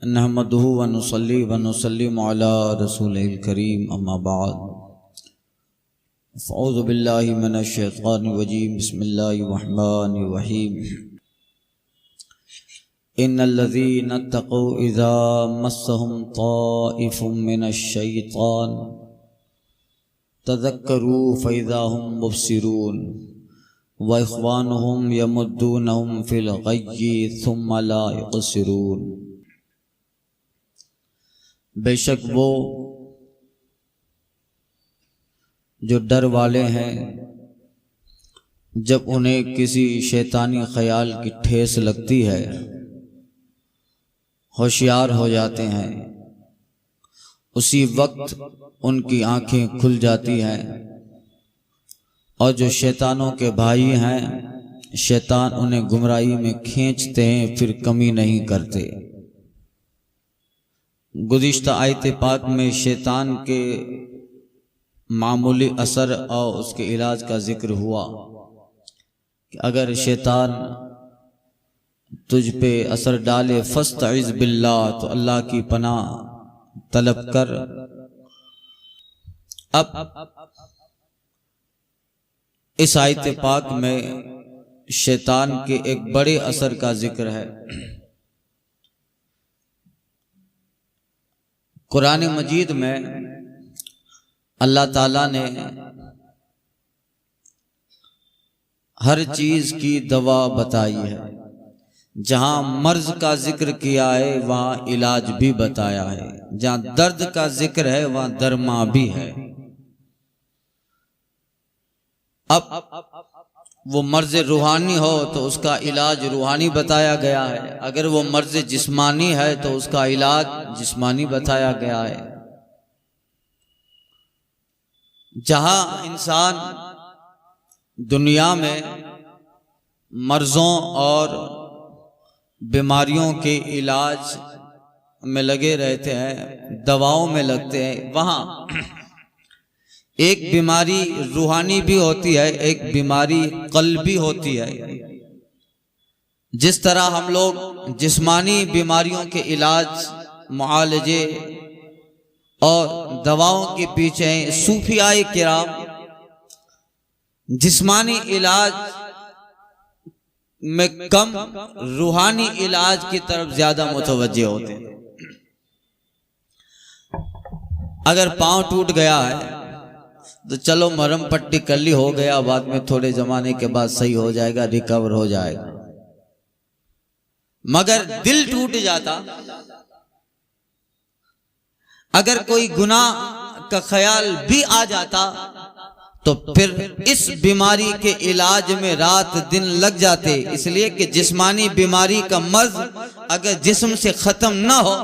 नहमदुहु व नुसल्ली व नुसल्लिमु अला रसूलिल करीम अम्मा बाद फ़अऊज़ु बिल्लाहि मिनश शैतानिर रजीम बिस्मिल्लाहिर रहमानिर रहीम इन्नल्लज़ीना तक़ौ इज़ा मस्सहुम ताइफ़ुम मिनश शैतान तज़क्करू फ़इज़ा हुम मुबसिरून व इख़वानुहुम यमुद्दूनहुम फ़िल ग़य्यि थुम्मा ला यक़सिरून। बेशक वो जो डर वाले हैं जब उन्हें किसी शैतानी ख्याल की ठेस लगती है होशियार हो जाते हैं, उसी वक्त उनकी आंखें खुल जाती हैं और जो शैतानों के भाई हैं शैतान उन्हें गुमराही में खींचते हैं, फिर कमी नहीं करते। गुज़िश्ता आयत पाक में शैतान के मामूली असर और उसके इलाज का जिक्र हुआ कि अगर शैतान तुझ पे असर डाले फस्तइज़ बिल्लाह, तो अल्लाह की पनाह तलब कर। अब इस आयत पाक में शैतान के एक बड़े असर का जिक्र है। कुरान मजीद में अल्लाह ताला ने हर चीज की दवा बताई है। जहां मर्ज का जिक्र किया है वहां इलाज भी बताया है, जहां दर्द का जिक्र है वहां दरमा भी है। अब वो मर्ज रूहानी हो तो उसका इलाज रूहानी बताया गया है, अगर वो मर्ज जिस्मानी है तो उसका इलाज जिस्मानी बताया गया है। जहां इंसान दुनिया में मर्जों और बीमारियों के इलाज में लगे रहते हैं, दवाओं में लगते हैं, वहां एक बीमारी रूहानी भी होती है, एक बीमारी क़ल्बी होती है। जिस तरह हम लोग जिस्मानी बीमारियों के इलाज, मुआलजे और दवाओं के पीछे सूफियाए किराम जिस्मानी इलाज में कम, रूहानी इलाज की तरफ ज्यादा मुतवज्जे होते हैं। अगर पांव टूट गया है तो चलो मरहम पट्टी कर ली, हो गया, बाद में थोड़े जमाने के बाद सही हो जाएगा, रिकवर हो जाएगा। मगर दिल टूट जाता, अगर कोई गुनाह का ख्याल भी आ जाता तो फिर इस बीमारी के इलाज में रात दिन लग जाते। इसलिए कि जिस्मानी बीमारी का मर्ज अगर जिस्म से खत्म ना हो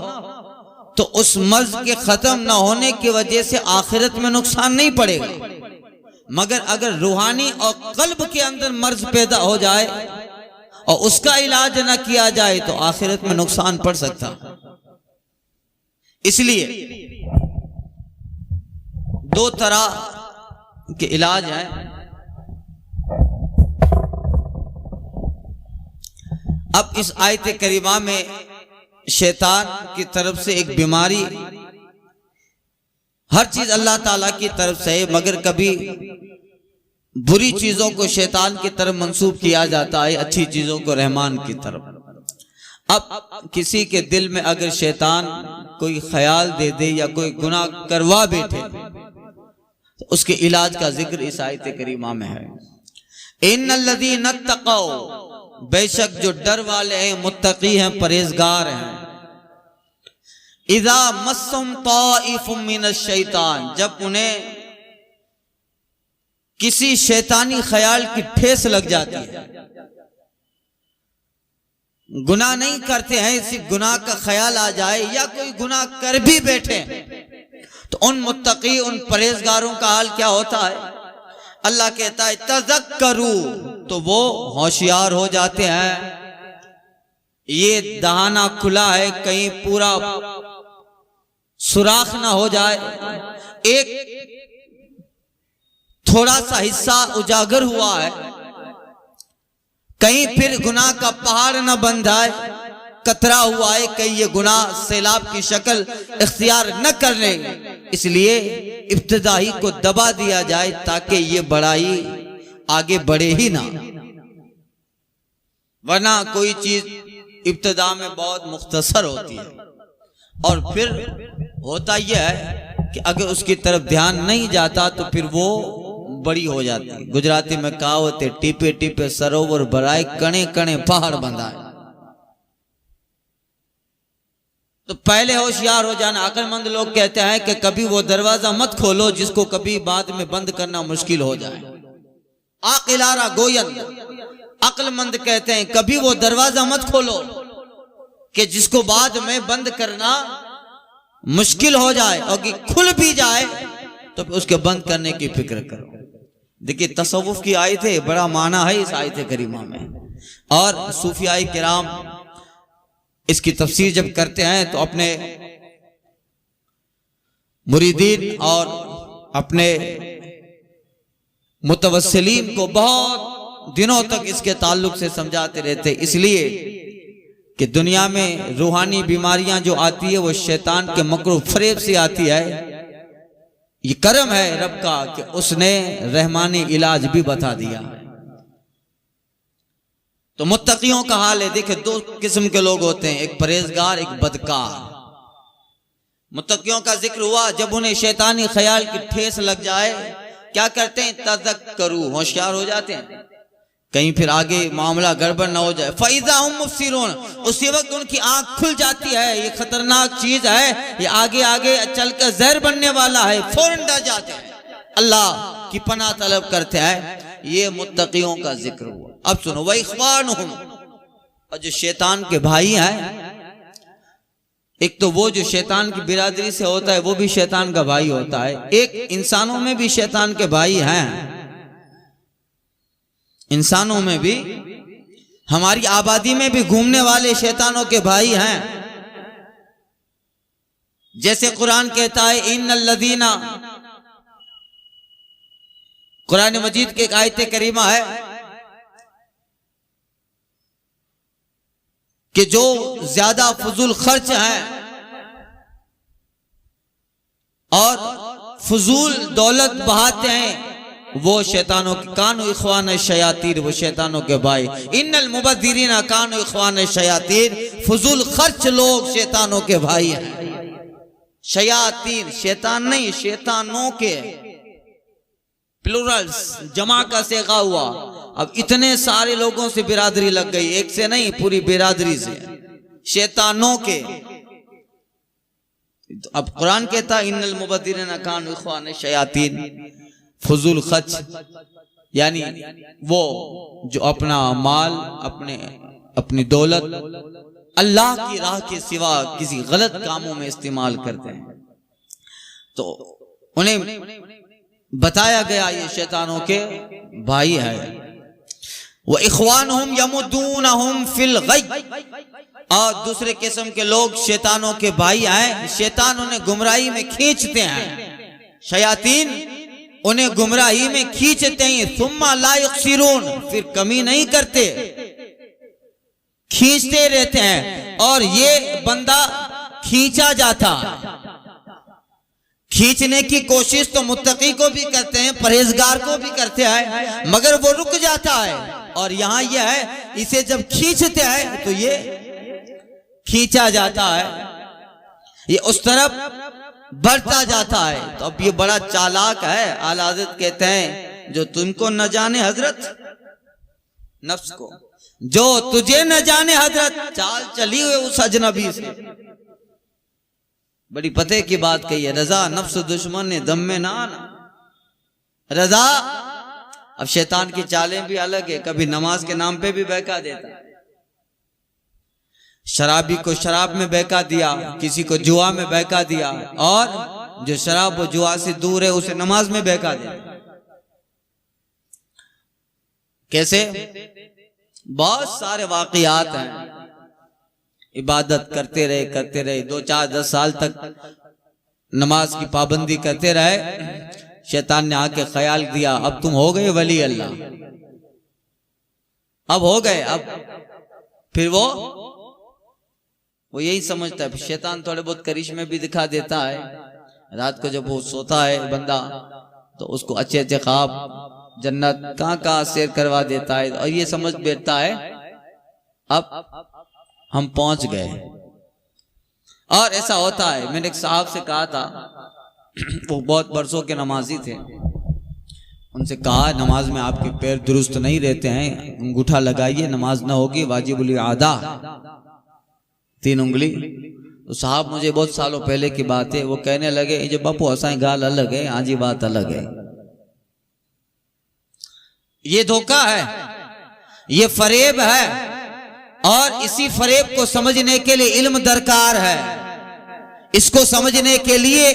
तो उस मर्ज के खत्म न होने की वजह से आखिरत में नुकसान नहीं पड़ेगा। मगर अगर रूहानी और कल्ब के अंदर मर्ज पैदा हो जाए और उसका इलाज न किया जाए तो आखिरत में नुकसान पड़ सकता। इसलिए दो तरह के इलाज हैं। अब इस आयत करीमा में शैतान की तरफ से एक बीमारी, हर चीज अल्लाह ताला की तरफ से है, मगर कभी बुरी चीजों को शैतान की तरफ मंसूब किया जाता है, अच्छी चीजों को रहमान की तरफ। अब किसी के दिल में अगर शैतान कोई ख्याल दे दे या कोई गुनाह करवा बैठे तो उसके इलाज का जिक्र इस आयत करीमा में है। इन्नल्लज़ीना तक़ौ, बेशक जो डर वाले हैं, मुत्तकी हैं, परहेजगार हैं। इज़ा मस्सुम ताइफ़ुम मिनश शैतान, जब उन्हें किसी शैतानी ख्याल की ठेस लग जाती है, गुनाह नहीं करते हैं, इसी गुनाह का ख्याल आ जाए या कोई गुनाह कर भी बैठे तो उन मुत्तकी, उन परहेजगारों का हाल क्या होता है? अल्लाह कहता है तज़क्करू, तो वो होशियार हो जाते हैं। ये दहाना खुला है, कहीं पूरा सुराख ना हो जाए, एक थोड़ा सा हिस्सा उजागर हुआ है, कहीं फिर गुनाह का पहाड़ न बन जाए, कतरा हुआ है कि ये गुनाह सैलाब की शक्ल इख्तियार न कर ले, इसलिए इब्तिदाई को दबा दिया जाए ताकि ये बढ़ाई आगे बढ़े ही ना। वरना कोई चीज इब्तिदा में बहुत मुख्तसर होती है और फिर होता यह है कि अगर उसकी तरफ ध्यान नहीं जाता तो फिर वो बड़ी हो जाती है। गुजराती में कहावत है, टीपे टीपे सरोवर भराए, कणे कणे पहाड़ बंधाए। तो पहले होशियार हो जाना। अक्लमंद लोग कहते हैं कि कभी वो दरवाजा मत खोलो जिसको कभी बाद में बंद करना मुश्किल हो जाए। आकिलारा गोयन अक्लमंद कहते हैं कभी वो दरवाजा मत खोलो कि जिसको बाद में बंद करना मुश्किल हो जाए, और कि खुल भी जाए तो उसके बंद करने की फिक्र करो। देखिए तसव्वुफ की आयत है, बड़ा माना है इस आयत करीमा में, और सूफियाई किराम इसकी तफसीर जब करते हैं तो अपने मुरीदीन और अपने मुतवस्सिलीन को बहुत दिनों तक इसके ताल्लुक से समझाते रहते, इसलिए कि दुनिया में रूहानी बीमारियां जो आती है वो शैतान के मकरू फरेब से आती है। ये करम है रब का कि उसने रहमानी इलाज भी बता दिया। तो मुत्तकियों का हाल है, देखिए दो किस्म के लोग होते हैं, एक परहेजगार एक बदकार। मुत्तकियों का जिक्र हुआ जब उन्हें शैतानी ख्याल की ठेस लग जाए क्या करते हैं, तज़क्करू, होशियार हो जाते हैं, कहीं फिर आगे मामला गड़बड़ ना हो जाए। फ़इज़ा हुम मुब्सिरून, उसी वक्त उनकी आंख खुल जाती है, ये खतरनाक चीज है, ये आगे आगे चलकर जहर बनने वाला है, फौरन डर जाते हैं, अल्लाह की पनाह तलब करते हैं। ये मुत्तकियों का जिक्र हुआ। अब सुनो, व इख्वानुहुम, और जो शैतान के भाई हैं, एक तो वो जो शैतान की बिरादरी से होता है वो भी शैतान का भाई होता है, एक इंसानों में भी शैतान के भाई हैं, इंसानों में भी, हमारी आबादी में भी घूमने वाले शैतानों के भाई हैं। जैसे कुरान कहता है इन्नल्लज़ीना, कुरान मजीद की एक आयत करीमा है कि जो ज्यादा फजूल खर्च हैं और फजूल दौलत बहाते हैं वो शैतानों के कानू इख्वान शयातीर, वो शैतानों के भाई। इन्नल मुबद्दिरीना कानू इख्वान शयातीर, फजूल खर्च लोग शैतानों के भाई हैं। शयातीर शैतान नहीं, शैतानों के प्लूरल्स, जमा का सेगा हुआ। अब इतने सारे लोगों से बिरादरी लग गई, एक से नहीं पूरी बिरादरी से, शैतानों के। अब कुरान कहता इन्नल मुबद्दिरीना कानू इख्वान शयातीन, फजूल खर्च यानी वो जो अपना माल, अपनी दौलत अल्लाह की राह के सिवा किसी गलत कामों में इस्तेमाल करते हैं। तो उन्हें बताया गया ये शैतानों के भाई है। वो इख्वानुहुम यमुद्दूनहुम फिल गय, और दूसरे किस्म के लोग शैतानों के भाई हैं, शैतान उन्हें गुमराही में खींचते हैं, शयातीन उन्हें गुमराही में खींचते हैं। सुम्मा ला युक्सिरून, फिर कमी नहीं करते, खींचते रहते हैं। और ये बंदा खींचा जाता, खींचने की कोशिश तो मुत्तकी को भी करते हैं, परहेजगार को भी करते हैं, मगर वो रुक जाता है। और यहां यह है, इसे जब खींचते हैं तो ये खींचा जाता है, ये उस तरफ बढ़ता जाता है। तो अब ये बड़ा चालाक है। आला हज़रत कहते हैं जो तुमको न जाने हजरत, नफ्स को, जो तुझे न जाने हजरत, चाल चली हुए उस अजनबी से। बड़ी पते की बात कही है, रजा नफ्स दुश्मन ने दम में ना आना। रजा, अब शैतान की चालें भी अलग है, कभी नमाज के नाम पे भी बहका देता है, शराबी को शराब में बहका दिया, किसी को जुआ में बहका दिया, और जो शराब व जुआ से दूर है उसे नमाज में बहका दिया। कैसे? बहुत सारे वाकयात हैं। इबादत करते रहे 2-4-10 साल तक नमाज की पाबंदी करते रहे, शैतान ने आके ख्याल दिया अब तुम हो गए वली अल्लाह, अब हो गए। अब फिर वो वो यही समझता है। शैतान थोड़े बहुत करिश्मे भी दिखा देता है। रात को जब वो सोता है बंदा तो उसको अच्छे अच्छे ख्वाब जन्नत कहाँ शेयर करवा देता है और ये समझ बैठता है अब हम पहुंच गए। और ऐसा होता है। मैंने एक साहब से कहा था, वो बहुत बरसों के नमाजी थे, उनसे कहा नमाज में आपके पैर दुरुस्त नहीं रहते हैं, अंगूठा लगाइए, नमाज ना होगी, वाजिबुल आदा 3 उंगली। तो साहब मुझे बहुत सालों पहले की बात है, वो कहने लगे जब बापू हंसाई गाल अलग है, आजी बात अलग है। ये धोखा है, ये फरेब है और इसी फरेब को समझने के लिए इल्म दरकार है। इसको समझने के लिए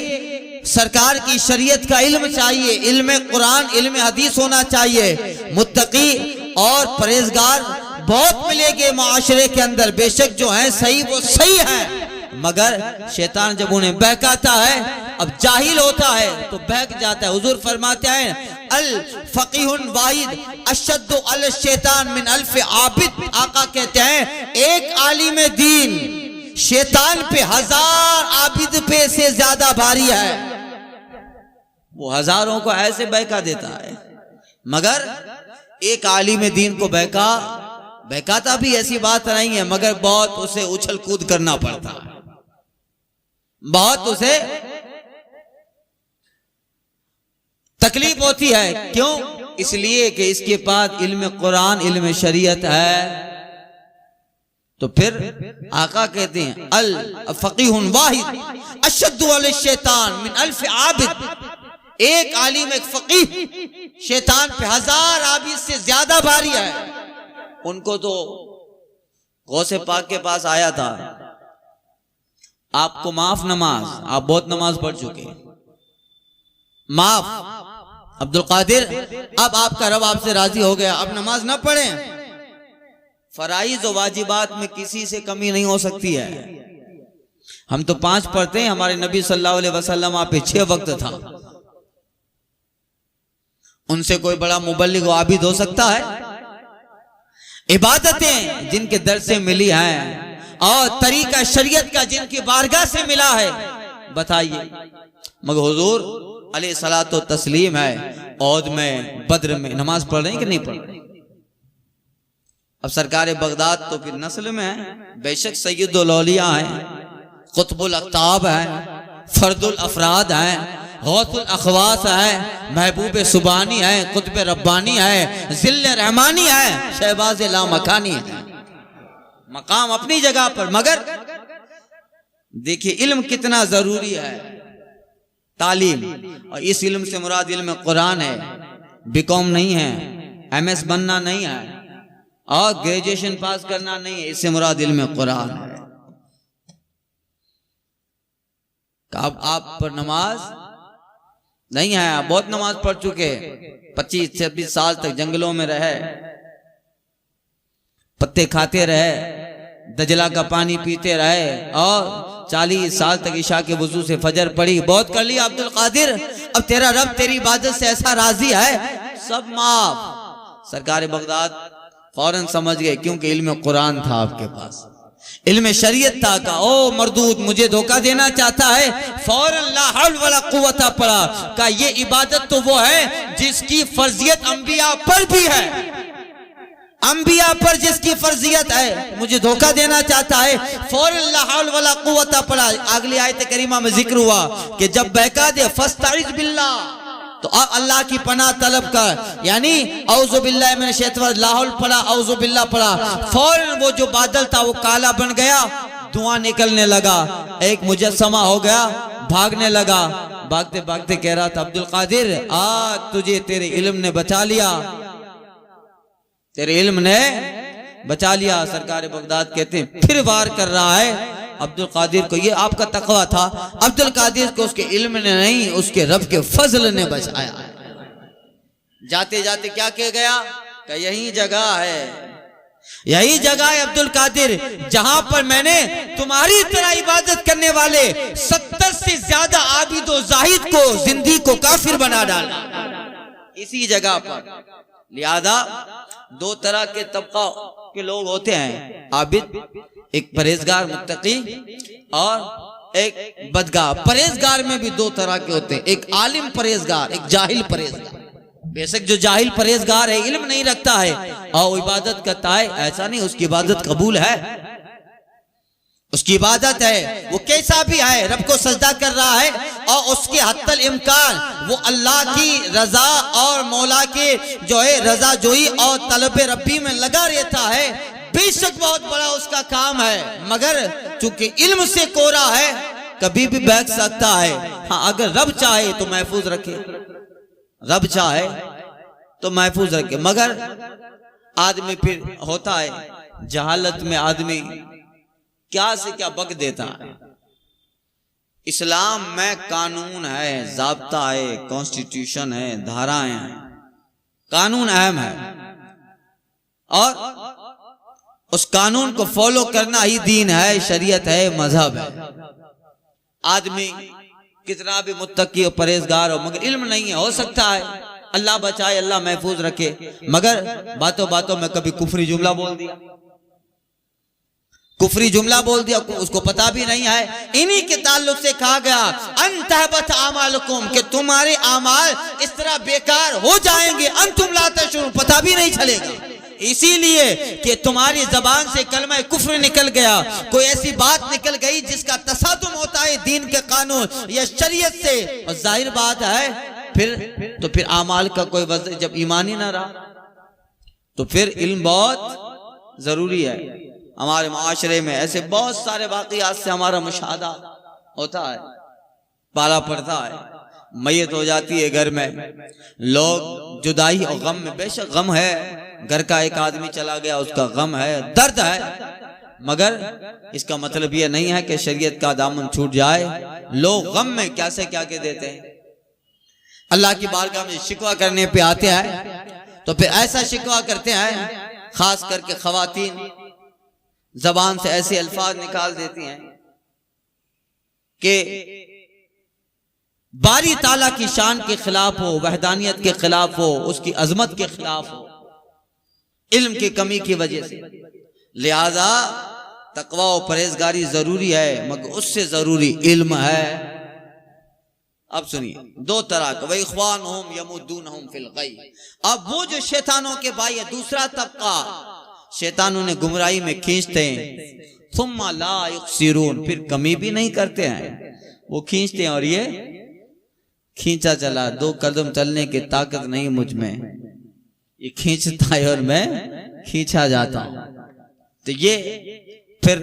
सरकार की शरीयत का इल्म चाहिए, इल्म कुरान इल्म हदीस होना चाहिए। मुत्तकी और परहेजगार बहुत मिलेंगे माशरे के अंदर, बेशक जो है सही वो सही है, मगर शैतान जब उन्हें बहकाता है, अब जाहिल होता है तो बहक जाता है। हुजूर फरमाते हैं अल फकीहुन वाहिद अशद्दु अल शैतान मिन अल्फ आबिद। आका कहते हैं एक आलिम दीन शैतान पे 1000 आबिद पे से ज्यादा भारी है। वो हजारों को ऐसे बहका देता है, मगर एक आलिम दीन को बहकाता भी ऐसी बात नहीं है, मगर बहुत उसे उछल कूद करना पड़ता है, बहुत उसे तकलीफ होती है। क्यों? इसलिए कि इसके पास इल्म कुरान इल्म शरीयत है। तो फिर आका कहते हैं अल फकीहुन वाहिद अशद्दु अल शैतान मिन अल्फ आबिद। एक आलिम एक फकीह शैतान पे 1000 आबिद से ज्यादा भारी है। उनको तो गौसे पाक के पास आया था, आपको माफ नमाज, आप बहुत नमाज पढ़ चुके, माफ अब्दुल कादिर, अब आपका रब आपसे राजी हो गया, अब नमाज ना पढ़ें। फराइज और वाजिबात में किसी से कमी नहीं हो सकती है। हम तो 5 पढ़ते हैं, हमारे नबी सल्लल्लाहु अलैहि वसल्लम आप पे 6 वक्त था। उनसे कोई बड़ा मुबल्लिग व आबिद हो सकता है? इबादतें जिनके दर से मिली हैं और तरीका शरीयत का जिनकी बारगाह से मिला है, बताइए। मगर हुजूर अलैहिस्सलातो तस्लीम है औद में बद्र में नमाज पढ़ रहे हैं कि नहीं पढ़ रहे? अब सरकार बगदाद तो फिर नस्ल में है, बेशक सैयदुल औलिया है, कुतुबुल अख्ताब है, फर्दुल अफराद है, गौसुल अखवास है, महबूब सुबानी है, कुतुब रब्बानी है, जिल्ल रहमानी है, शहबाज लामकानी है। मकाम अपनी जगह पर, मगर देखिए इल्म कितना जरूरी है, तालीम। और इस इल्म से मुराद इल्म कुरान है, बीकॉम नहीं है, एमएस बनना नहीं है और ग्रेजुएशन पास करना नहीं है, इससे मुराद इल्म कुरान है। अब आप पर नमाज नहीं है, आप बहुत नमाज पढ़ चुके, 25-26 साल तक जंगलों में रहे, पत्ते खाते रहे, दजला का पानी पीते रहे और 40 साल तक ईशा के वजू से फजर पड़ी, बहुत कर लिया अब्दुल कादिर, अब तेरा रब तेरी इबादत से ऐसा राजी है, सब माफ। सरकार बगदाद फौरन समझ गए, क्योंकि इल्म कुरान था आपके पास, इल्म शरीयत था। का ओ मरदूद मुझे धोखा देना चाहता है, फौरन ला हौल वला कुव्वता पड़ा। का ये इबादत तो वो है जिसकी फर्जियत अंबिया पर भी है, अंबिया पर जिसकी फर्जियत है, मुझे धोखा देना चाहता है, फौरन ला हौल वला कुव्वता पड़ा। अगली आयत करीमा में जिक्र हुआ कि जब बहका दे फस्तईज़ बिल्लाह, तो अल्लाह की पनाह तलब कर, यानी औज़ु बिल्लाहि मिनश शैतानिर लाहौल पड़ा, औज़ु बिल्लाह पड़ा, फौरन वो जो बादल था वो काला बन गया, धुआं निकलने लगा, एक मुजस्समा हो गया, भागने लगा। भागते भागते कह रहा था अब्दुल कादिर आज तुझे तेरे इल्म ने बचा लिया, तेरे इल्म ने बचा लिया। सरकार बगदाद कहते हैं फिर वार कर रहा है अब्दुल कादिर को, ये आपका तकवा था, अब्दुल कादिर को उसके इल्म ने नहीं उसके रब के फजल ने बचाया। जाते जाते क्या कह गया कि यही जगह है, यही जगह है अब्दुल कादिर जहां पर मैंने तुम्हारी तरह इबादत करने वाले 70 से ज्यादा आबिद और जाहिद को जिंदगी को काफिर बना डाला, इसी जगह पर। लिहाजा 2 तरह के तबका के लोग होते हैं, आबिद एक परहेजगार मुत्तकी और एक बदगाह। परहेजगार में भी दो तरह के होते हैं, एक आलिम परहेजगार, एक जाहिल परहेजगार। बेशक जो जाहिल परहेजगार है, इल्म नहीं रखता है और इबादत करता है, ऐसा नहीं उसकी इबादत कबूल है, उसकी इबादत है, वो कैसा भी है, रब को सजदा कर रहा है और उसके हत्तल इम्कान वो अल्लाह की रजा और मौला के जो है रजा जोई और तलब रब्बी में लगा रहता है। बेशक बहुत बड़ा उसका काम है, मगर चूंकि इल्म से कोरा है कभी भी बहक सकता है। हाँ, अगर रब चाहे तो महफूज रखे, रब चाहे तो महफूज रखे, मगर आदमी फिर होता है जहालत में आदमी क्या से क्या बक देता है। इस्लाम में कानून है, ज़ाब्ता है, कॉन्स्टिट्यूशन है, धाराएं हैं, कानून अहम है और उस कानून को फॉलो करना ही दीन है, शरीयत है, मजहब है। आदमी कितना भी मुत्तकी और परहेजगार हो, मगर इल्म नहीं है, हो सकता है अल्लाह बचाए, अल्लाह महफूज रखे, मगर बातों बातों में कभी कुफरी जुमला बोल दिया, कुफरी जुमला बोल दिया, उसको पता भी नहीं है। इन्हीं के ताल्लुक से कहा गया अंतहबत आमालुकुम, कि तुम्हारे आमाल इस तरह बेकार हो जाएंगे, अंतुम ला तशऊरून, पता भी नहीं चलेगा। इसीलिए कि तुम्हारी जबान से कलमा कुफ्र निकल गया, कोई ऐसी बात निकल गई जिसका तसादुम होता है दीन के कानून या शरीयत से, और जाहिर बात है फिर आमाल का कोई वजह, जब ईमान ही ना रहा तो फिर इल्म बहुत जरूरी है। हमारे माशरे में ऐसे बहुत सारे वाक़ियात से हमारा मुशाहदा होता है, पाला पड़ता है। मैयत हो जाती है घर में, लोग जुदाई और गम में, बेशक गम है, घर का एक आदमी चला गया उसका गम है, दर्द है, मगर इसका मतलब यह नहीं है कि शरीयत का दामन छूट जाए। लोग गम में क्या से क्या कह देते हैं, अल्लाह की बारगाह में शिकवा करने पे आते हैं तो फिर ऐसा शिकवा करते हैं, खास करके खवातीन जबान से ऐसे अल्फाज निकाल देती हैं कि बारी ताला की शान के खिलाफ हो, वहदानियत के खिलाफ हो, उसकी अजमत के खिलाफ हो, इल्म की कमी की वजह से। लिहाजा तकवा और परहेजगारी जरूरी है, मगर उससे जरूरी इल्म है। अब सुनिए, दो तरह का, वही इख्वानुहुम यमुद्दूनहुम फिल गई। अब वो जो शैतानों के भाई है, दूसरा तबका, शैतानों ने गुमराही में खींचते हैं, सुम्मा ला युक्सिरून, फिर कमी भी नहीं करते हैं, वो खींचते हैं और ये खींचा चला, 2 कदम चलने की ताकत नहीं मुझ में, ये खींचता है और मैं खींचा जाता हूं। तो ये फिर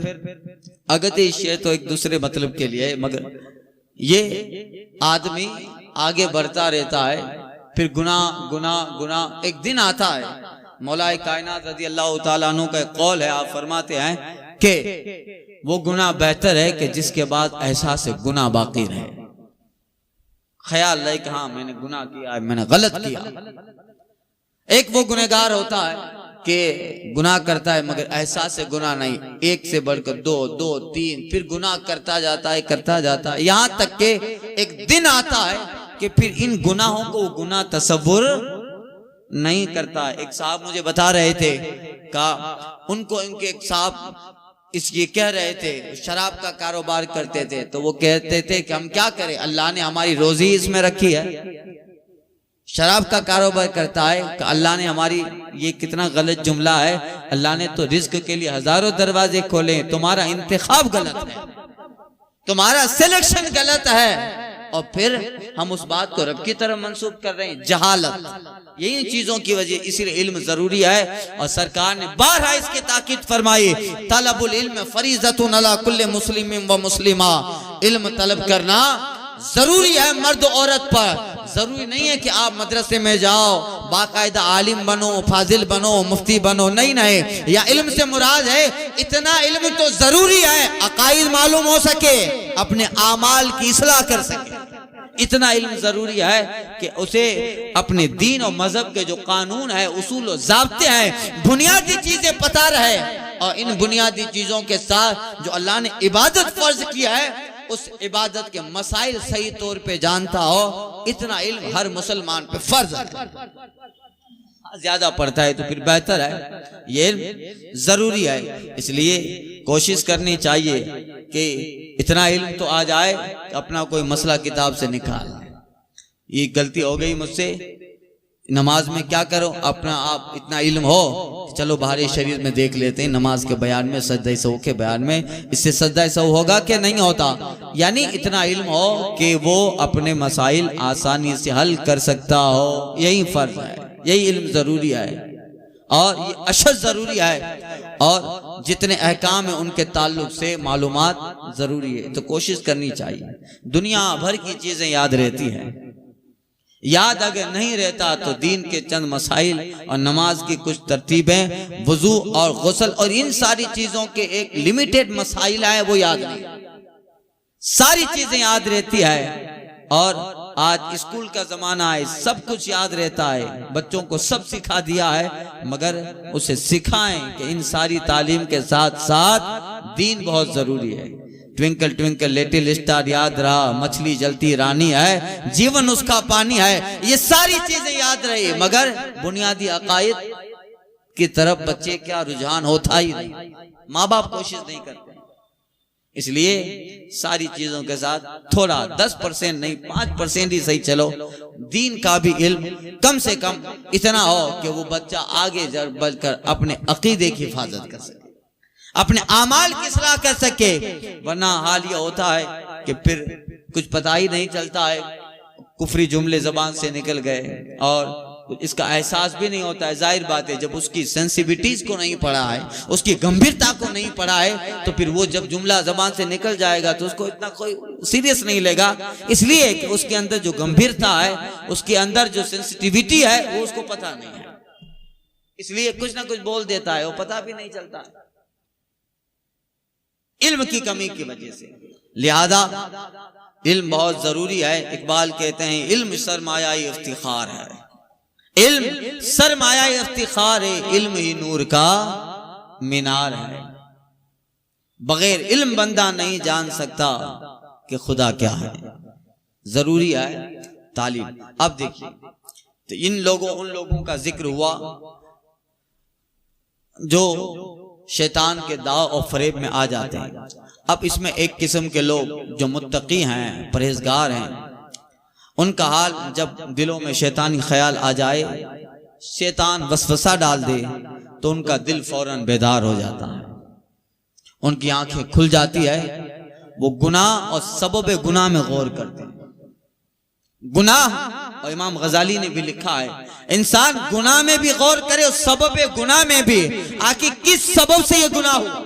अगति शेर तो एक दूसरे मतलब के लिए, मगर ये आदमी आगे बढ़ता रहता है, फिर गुनाह गुनाह गुनाह, एक दिन आता है, मौलाए कायनात रज़ी अल्लाह ताला अन्हु का कौल है, आप फरमाते हैं कि वो गुनाह बेहतर है कि जिसके बाद एहसास गुनाह बाकी रहे, ख्याल रहे कि हाँ मैंने गुनाह किया, मैंने गलत किया। एक वो गुनहगार होता है कि गुनाह करता है मगर एहसास गुनाह नहीं, एक से बढ़कर 2, 2, 3, फिर गुनाह करता जाता है, करता जाता है, यहां तक कि एक दिन आता है कि फिर इन गुनाहों को वो गुनाह तसव्वुर नहीं करता। एक साहब मुझे बता रहे थे, कहा उनको इनके एक साहब ये कह रहे थे, शराब का कारोबार करते थे, तो वो कहते थे कि हम क्या करें, अल्लाह ने हमारी रोजी इसमें रखी है, शराब का कारोबार करता है, अल्लाह ने हमारी, ये कितना गलत जुमला है, अल्लाह ने तो रिज्क के लिए हजारों दरवाजे खोले, तुम्हारा इंतखाब गलत है, तुम्हारा सिलेक्शन गलत है, और फिर हम उस बात को रब की तरफ मंसूब कर रहे हैं, जहालत। यही चीजों की वजह, इसलिए इल्म जरूरी है। और सरकार ने बारहा इसकी ताकीद फरमाई, तलबुल इल्म फरीज़तुन अला कुल्li मुस्लिमिन व मुस्लिमा, इल्म तलब करना जरूरी है मर्द औरत पर। जरूरी नहीं है कि आप मदरसे में जाओ, बाकायदा आलिम बनो, फाजिल बनो, मुफ्ती बनो, नहीं नहीं, या इल्म से मुराद है इतना इल्म तो जरूरी है अकाईद मालूम हो सके, अपने आमाल की इस्लाह कर सके, इतना इल्म जरूरी है कि उसे अपने दीन और मजहब के जो कानून है, उसूल और ज़ाब्ते हैं, बुनियादी चीजें पता रहे, और इन बुनियादी चीजों के साथ जो अल्लाह ने इबादत फर्ज किया है, उस इबादत के मसाइल सही तौर पे जानता हो, इतना इल्म हर मुसलमान पे फर्ज है। ज्यादा पढ़ता है तो फिर बेहतर है, ये जरूरी है। इसलिए कोशिश करनी चाहिए कि इतना इल्म तो आ जाए कि अपना कोई मसला किताब से निकाल। ये गलती हो गई मुझसे, नमाज में क्या करो, अपना आप इतना इल्म हो, चलो बाहरी शरीर में देख लेते हैं, नमाज के बयान में, सजदा सहू के बयान में, इससे सजदा सहू होगा कि नहीं होता। यानी इतना इल्म हो कि वो अपने मसाइल आसानी से हल कर सकता हो, यही फर्ज है, यही इल्म जरूरी है और ये अशद जरूरी है। और जितने अहकाम है उनके ताल्लुक से मालूमात जरूरी है, तो कोशिश करनी चाहिए। दुनिया भर की चीजें याद रहती है, याद अगर नहीं रहता तो दीन के चंद मसाइल और नमाज की कुछ तरतीबें, वुजू और गुस्ल और इन सारी चीजों के एक लिमिटेड मसाइल है वो याद नहीं, सारी चीजें याद रहती है। और आज स्कूल का जमाना है, सब कुछ याद रहता है, बच्चों को सब सिखा दिया है, मगर उसे सिखाएं कि इन सारी तालीम के साथ साथ दीन बहुत जरूरी है। ट्विंकल ट्विंकल लिटिल स्टार याद रहा, मछली जलती रानी है, जीवन उसका पानी है, ये सारी चीजें याद रही, मगर बुनियादी अकायद की तरफ बच्चे क्या रुझान होता ही नहीं, माँ बाप कोशिश नहीं करते। इसलिए सारी चीजों के साथ थोड़ा 10% नहीं 5% ही सही चलो, दीन का भी इल्म कम से कम इतना हो कि वो बच्चा आगे बढ़कर अपने अकीदे की हिफाजत कर सके, अपने आमाल की इस्लाह कर सके। वरना हाल ये होता है कि फिर कुछ पता ही नहीं चलता है, कुफरी जुमले जबान से निकल गए और इसका एहसास भी नहीं होता है। जाहिर बात है, जब उसकी सेंसिटिविटीज को नहीं पढ़ा है, उसकी गंभीरता को नहीं पढ़ा है, तो फिर वो जब जुमला जबान से निकल जाएगा तो उसको इतना कोई सीरियस नहीं लेगा, इसलिए कि उसके अंदर जो गंभीरता है, उसके अंदर जो सेंसिटिविटी है, वो उसको पता नहीं है, इसलिए कुछ ना कुछ बोल देता है, वो पता भी नहीं चलता है, इल्म की कमी की वजह से। लिहाजा इल्म बहुत जरूरी है। इकबाल कहते हैं, इल्म सरमाया इफ्तिखार है, इल्म सरमाया इफ्तिखार है, इल्म ही नूर का मीनार है। बगैर इल्म बंदा नहीं जान सकता कि खुदा क्या है, जरूरी है तालीम। अब देखिए, तो उन लोगों का जिक्र हुआ जो शैतान के दाव और फरेब में आ जाते हैं। अब इसमें एक किस्म के लोग जो मुत्तकी हैं, परहेजगार हैं, उनका हाल जब दिलों में शैतानी ख्याल आ जाए, शैतान वसवसा डाल दे, तो उनका दिल फौरन बेदार हो जाता है, उनकी आंखें खुल जाती है, वो गुनाह और सबब गुनाह में गौर करते हैं। गुनाह, और इमाम गजाली ने भी लिखा है, इंसान गुनाह में भी गौर करे और सबब गुनाह में भी, आखिर किस सबब से ये गुनाह हुआ,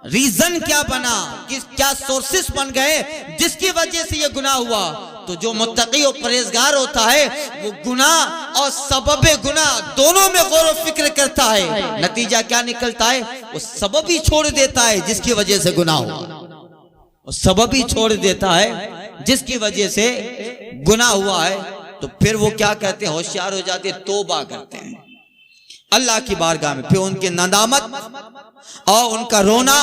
रीजन क्या बना, क्या सोर्सेस बन गए जिसकी वजह से ये गुनाह हुआ। तो जो मुत्तकी और परहेजगार होता है, वो गुनाह और सबब गुनाह दोनों में गौर व फिक्र करता है। नतीजा क्या निकलता है, वो सबब ही छोड़ देता है जिसकी वजह से गुनाह हुआ, वो सबब ही छोड़ देता है जिसकी वजह से गुनाह हुआ है। तो फिर वो क्या कहते हैं, होशियार हो जाते हैं, तौबा करते हैं अल्लाह की बारगाह में, फिर उनकी नदामत और उनका रोना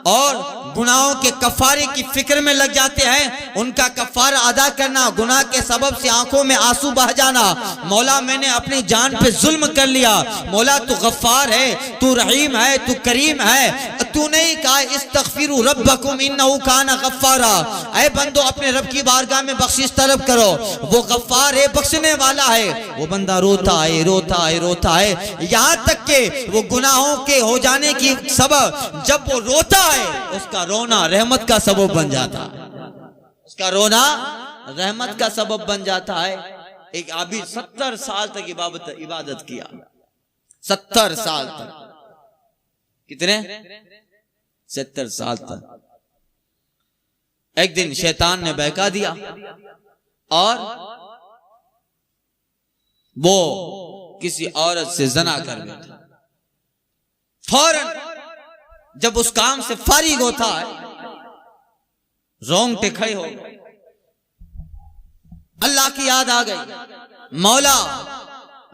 और गुनाहों के कफारे की फिक्र में लग जाते हैं, उनका कफारा अदा करना, गुनाह के सबब से आंखों में आंसू बह जाना, मौला मैंने अपनी जान पे जुल्म कर लिया, मौला तू गफ्फार है, तू रहीम है, तू करीम है, तू नहीं कहा इस्तगफिरू रब्बकुम इन्नहु काना गफ्फारा, ऐ बंदो अपने रब की बारगाह में बख्शिश तलब करो, वो गफ्फार है, बख्शने वाला है। वो बंदा रोता है, रोता है, रोता है, यहाँ तक के वो गुनाहों के हो जाने की सबब, जब वो रोता है, उसका रोना रहमत का सबब बन जाता है, उसका रोना रहमत का सबब बन जाता है। एक आबिद 70 साल तक इबादत किया, 70 साल तक, कितने 70 साल तक। एक दिन शैतान ने बहका दिया और वो किसी औरत से जना कर बैठा। फौरन जब उस काम से फारिग होता है, रोंगटे खड़े हो गए, अल्लाह की याद आ गई, मौला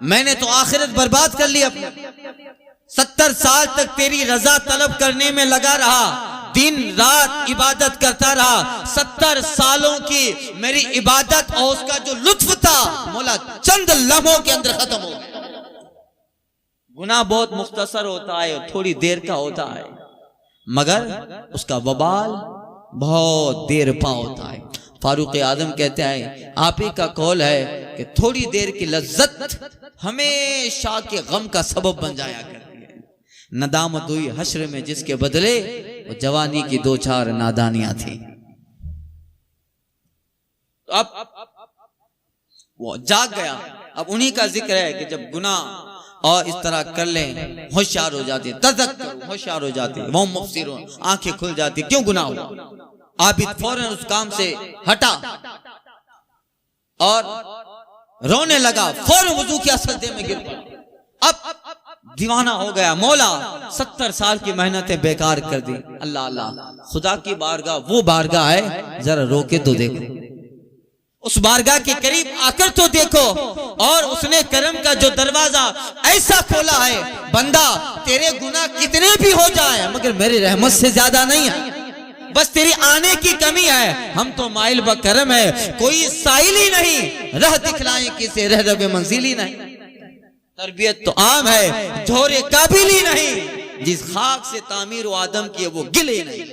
मैंने तो आखिरत बर्बाद कर ली अपनी, 70 साल तक तेरी रजा तलब करने में लगा रहा, दिन रात इबादत करता रहा, 70 सालों की मेरी इबादत और उसका जो लुत्फ था, मौला चंद लम्हों के अंदर खत्म हो गया। गुनाह बहुत मुख्तसर होता है, थोड़ी देर का होता है, मगर उसका वबाल बहुत देर पा होता है। फारूक आजम कहते हैं आप ही का कौल है कि थोड़ी देर की लज्जत हमेशा के गम का सबब बन जाया करती है। नदामत हुई हश्र में जिसके बदले वो जवानी की दो चार नादानियां थी। तो अब वो जाग गया। अब उन्हीं का जिक्र है कि जब गुनाह और इस तरह कर लें होशियार हो जाते, तज़क्कुर होशियार हो जाते, वो मुबसिर आंखें खुल जाती, क्यों गुनाह हुआ। आबिद फौरन उस काम से हटा और रोने लगा, फौरन वुजू किया, सजदे में गिर पड़ा। अब दीवाना हो गया, मौला 70 साल की मेहनतें बेकार कर दी। अल्लाह अल्लाह, खुदा की बारगाह वो बारगाह है, जरा रोके तो देखो, उस बारगाह के करीब आकर तो देखो। और उसने करम का जो दरवाजा ऐसा खोला है, बंदा तेरे गुनाह कितने भी हो जाए मगर मेरी रहमत से ज्यादा नहीं है, बस तेरी आने की कमी है। हम तो माइल ब करम है, कोई साइल ही नहीं, रह दिखलाए किसे रह रबे मंजिल ही नहीं। तरबियत तो आम है, झोरे काबिल ही नहीं, जिस खाक से तामीर आदम की है वो गिले नहीं।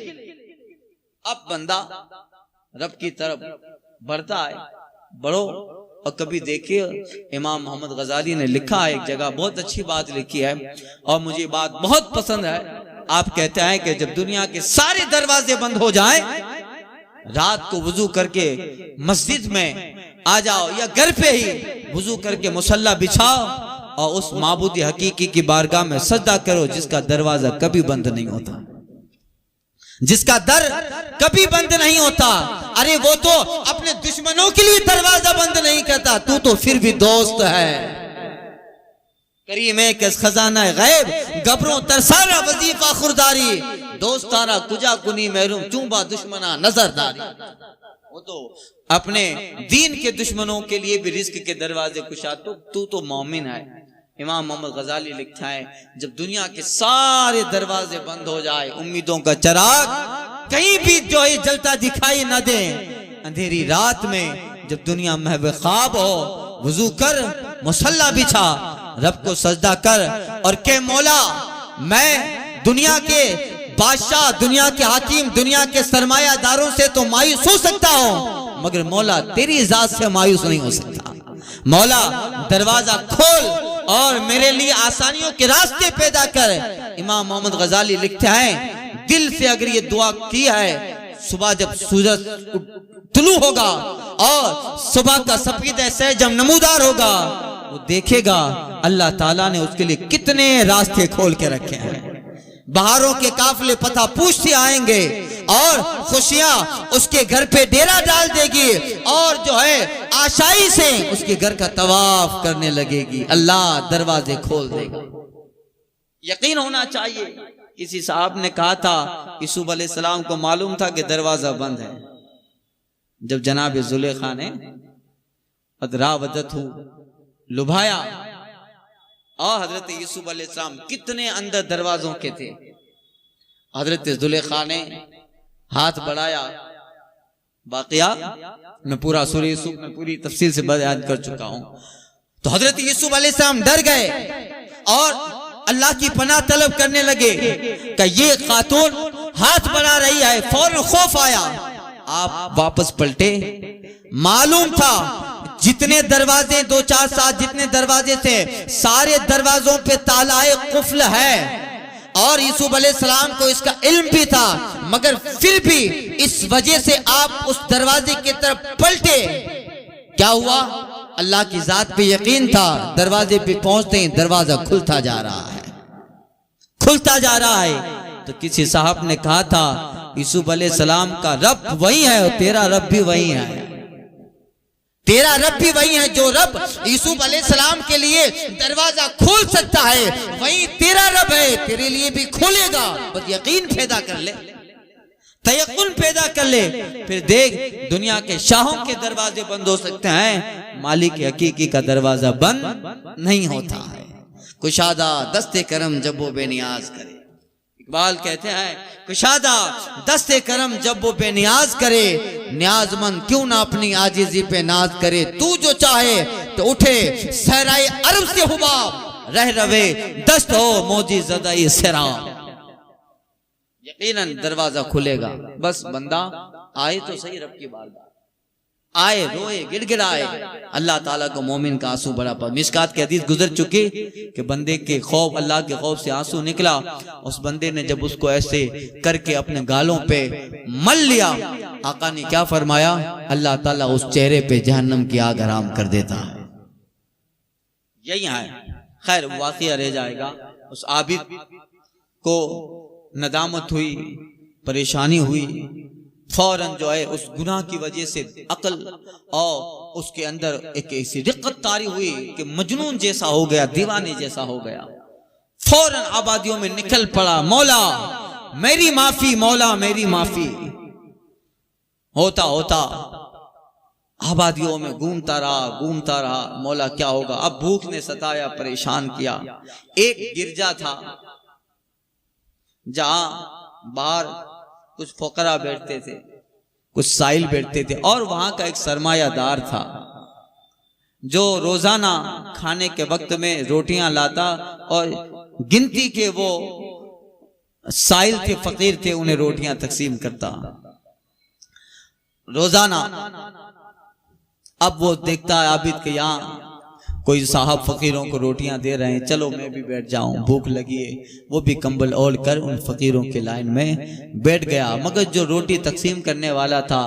अब बंदा रब की तरफ बढ़ता है, बढ़ो। और कभी देखिए इमाम मोहम्मद गजाली ने लिखा है एक जगह, बहुत अच्छी बात लिखी है और मुझे बात बहुत पसंद है। आप कहते हैं कि जब दुनिया के सारे दरवाजे बंद हो जाएं, रात को वुजू करके मस्जिद में आ जाओ या घर पे ही वुजू करके मुसल्ला बिछाओ और उस माबूद हकीकी की बारगाह में सजदा करो जिसका दरवाजा कभी बंद नहीं होता, जिसका दर कभी बंद नहीं होता। अरे वो तो अपने दुश्मनों के लिए दरवाजा बंद नहीं करता, तू तो फिर भी दोस्त है। करीमे के खजाना गैब गबरों तरसारा वजीफा खुरदारी, दोस्तारा कुजा कुनी महरूम चूंबा दुश्मना नजरदारी। वो तो अपने दीन के दुश्मनों के लिए भी रिस्क के दरवाजे कुशा, तो तू तो मोमिन है। इमाम मोहम्मद गजाली लिखता है जब दुनिया के सारे दरवाजे बंद हो जाए, उम्मीदों का चिराग कहीं भी जो है जलता दिखाई न दे, अंधेरी रात में जब दुनिया महव ख्वाब हो, वुजू कर, मुसल्ला बिछा, रब को सजदा कर और के मौला मैं दुनिया के बादशाह, दुनिया के हाकिम, दुनिया के सरमायादारों से तो मायूस हो सकता हूं मगर मौला तेरी जात से मायूस नहीं हो सकता। मौला दरवाजा खोल और मेरे लिए आसानियों के रास्ते पैदा कर। इमाम मोहम्मद गजाली लिखते हैं दिल से अगर ये दुआ की है, सुबह जब सूरज तुलू होगा और सुबह का सफेद ऐसे जब नमूदार होगा, वो देखेगा अल्लाह ताला ने उसके लिए कितने रास्ते खोल के रखे हैं। बहारों के काफिले पता पूछते आएंगे और खुशियां उसके घर पे डेरा डाल देगी और जो है आशाई से उसके घर का तवाफ करने लगेगी। अल्लाह दरवाजे खोल देगा। यकीन होना चाहिए। किसी साहब ने कहा था यूसुफ अलैहिस्सलाम को मालूम था कि दरवाजा बंद है। जब जनाब जुलेखा ने रावदत लुभाया और हजरत यूसुफ अलैहिस्सलाम कितने अंदर दरवाजों के थे, हजरत जुलेखा ने हाथ बढ़ाया। वाकया मैं पूरा सूरह यूसुफ में पूरी तफसील से बयान कर चुका हूं। तो हजरत यूसुफ अलैहिस्सलाम डर गए और अल्लाह की पनाह तलब करने लगे कि ये खातून हाथ बढ़ा रही है। फौरन खौफ आया, आप वापस पलटे। मालूम था जितने दरवाजे 2-4-7 जितने दरवाजे थे सारे दरवाजों पे तालाए कुफ्ल है और यूसुफ अलैहिस्सलाम को इसका इल्म भी था, मगर फिर भी इस वजह से आप उस दरवाजे की तरफ पलटे। क्या हुआ? अल्लाह की जात पे यकीन था। दरवाजे पे पहुंचते ही दरवाजा खुलता जा रहा है, खुलता जा रहा है। तो किसी साहब ने कहा था यूसुफ अलैहिस्सलाम का रब वही है और तेरा रब भी वही है। तेरा रब भी वही है जो रब यूसुफ अलैहिस्सलाम के लिए दरवाजा खोल सकता है, वही तेरा रब है, तेरे लिए भी खोलेगा। बस यकीन पैदा कर ले, तयक्कुन पैदा कर ले, फिर देख दुनिया के शाहों के दरवाजे बंद हो सकते हैं, मालिक हकीकी का दरवाजा बंद नहीं होता है। कुशादा दस्ते करम जब वो बेनियाज करे। इकबाल कहते हैं कुशादा दस्ते करम जब वो बेनियाज करे, न्याजमंद क्यों ना अपनी आजिजी पे नाज करे। तू जो चाहे तो उठे सहराए अरब से हुबाब, रह रवे दस्त हो मौजी ज़दाई सराब। यकीनन दरवाजा खुलेगा। बस बंदा आए तो सही रब की बारगाह, आए, रोए, गिड़गिड़ाए। अल्लाह ताला को मोमिन का आंसू बड़ा पर। मिशकात की हदीस गुजर चुकी कि बंदे के खौफ, अल्लाह के खौफ से आंसू निकला। उस बंदे ने जब उसको ऐसे करके अपने गालों पे मल लिया, आका ने क्या फरमाया, अल्लाह ताला उस चेहरे पे जहन्नम की आग हराम कर देता है। यही है। खैर वाक़िया रह जाएगा। उस आबिद को नदामत हुई, परेशानी हुई। फौरन जो है उस गुनाह की वजह से अकल और उसके अंदर एक ऐसी रिक्कत तारी हुई कि मजनून जैसा हो गया, दीवाने जैसा हो गया। फौरन आबादियों में निकल पड़ा, मौला मेरी माफी, मौला मेरी माफी। होता होता आबादियों में घूमता रहा। मौला क्या होगा। अब भूख ने सताया, परेशान किया। एक गिरजा था जहां बाहर कुछ फकरा बैठते थे, कुछ साइल बैठते थे, और वहां का एक सरमायादार था जो रोजाना खाने के वक्त में रोटियां लाता और गिनती के वो साइल थे, फकीर थे, उन्हें रोटियां तकसीम करता रोजाना। अब वो देखता है आबिद के यहाँ कोई साहब फकीरों को रोटियां दे रहे हैं, चलो मैं भी बैठ जाऊं, भूख लगी है। वो भी कंबल ओढ़ कर उन फकीरों के लाइन में बैठ गया। मगर जो रोटी तकसीम करने वाला था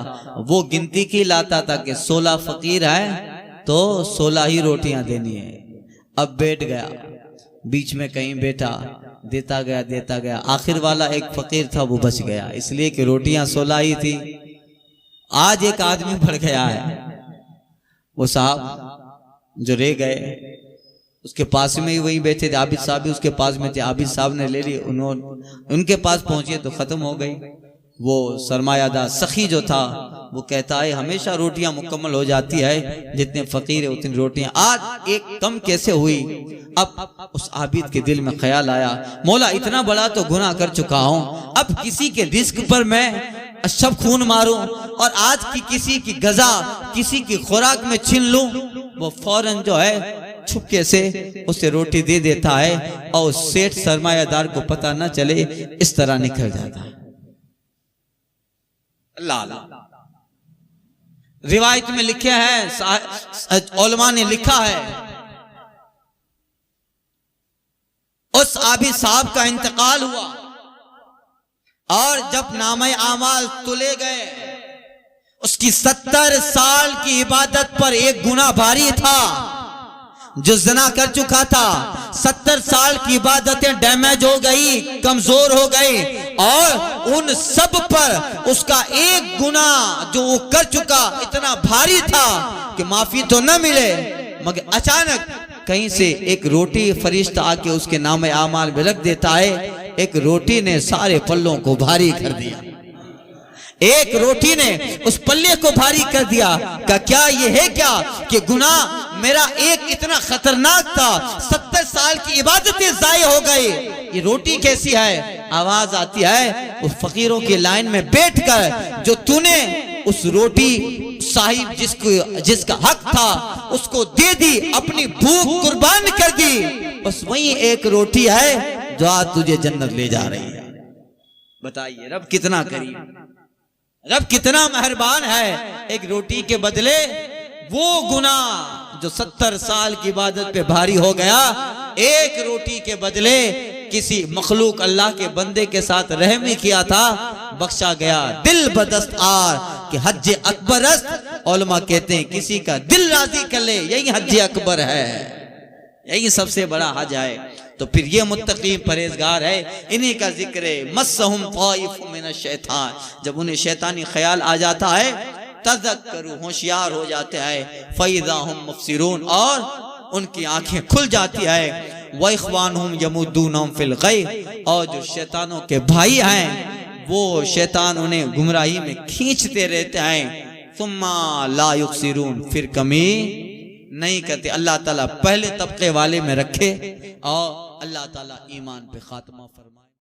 वो गिनती की लाता था कि 16 फकीर है तो 16 ही रोटियां देनी है। अब बैठ गया, बीच में कहीं बैठा, देता गया। आखिर वाला एक फकीर था, वो बच गया, इसलिए कि रोटियां 16 ही थी। आज एक आदमी बढ़ गया है। वो साहब जो रह गए उसके पास में ही वही बैठे थे, आबिद साहब भी उसके पास में थे। आबिद साहब ने ले ली, उनके पास पहुंचे तो खत्म हो गई। वो सरमायादार सखी जो था वो कहता है हमेशा रोटियां मुकम्मल हो जाती है, जितने फकीर है उतनी रोटियां, आज एक कम कैसे हुई। अब उस आबिद के दिल में ख्याल आया, मौला इतना बड़ा तो गुनाह कर चुका हूं, अब किसी के रिस्क पर मैं सब खून मारूं और आज की किसी की गजा, किसी की खुराक में छीन लूं। वो फौरन जो है छुपके से उसे रोटी दे देता है और सेठ सरमायादार को पता न चले, इस तरह निकल जाता है। अल्लाह रिवायत में लिखे हैं, उलमा ने लिखा है, उस आबिद साहब का इंतकाल हुआ और जब नामे आमाल तुले गए, उसकी 70 साल की इबादत पर एक गुनाह भारी था। जो जना कर चुका था, 70 साल की इबादतें डैमेज हो गई, कमजोर हो गई, और उन सब पर उसका एक गुनाह जो वो कर चुका इतना भारी था कि माफी तो न मिले। मगर अचानक कहीं से एक रोटी फरिश्ता आके उसके नामे आमाल में रख देता है। एक रोटी ने सारे पल्लों को भारी कर दिया। एक रोटी ने उस पल्ले को भारी कर दिया। क्या ये है क्या कि गुनाह मेरा एक इतना खतरनाक था, 70 साल की इबादतें जाये हो गई, ये रोटी कैसी है। आवाज आती है उस फकीरों की लाइन में बैठकर, जो तूने उस रोटी साहिब जिसका हक था उसको दे दी, अपनी भूख कुर्बान कर दी, बस वही एक रोटी है जो आज तुझे जन्नत ले जा रही है। बताइए रब कितना करीम, रब कितना मेहरबान है। एक रोटी के बदले वो गुनाह जो 70 साल की इबादत पे भारी हो गया, एक रोटी के बदले किसी मखलूक अल्लाह के बंदे के साथ रहमी किया था, बख्शा गया। दिल बदस्त आर कि हज अकबर अस्त, उलमा कहते हैं किसी का दिल राजी कर ले, यही हज अकबर है, यही सबसे बड़ा हज है। तो फिर ये मुत्तकी परहेजगार है, इन्हीं का जिक्र है। मस्सहुम ताइफुम मिनश शैतान, जब उन्हें शैतानी ख्याल आ जाता है, तज़क्करू होशियार हो जाते हैं, फ़इज़ा हुम मुबसिरून, और उनकी आंखें खुल जाती है। व इख्वानुहुम यमुद्दूनहुम फिल गय, और जो शैतानों के भाई हैं वो शैतान उन्हें गुमराही में खींचते रहते हैं। सुम्मा ला युक्सिरून, फिर कमी नहीं करते। अल्लाह ताला पहले तबके वाले में रखे और अल्लाह ताला ईमान पे खात्मा फरमाए।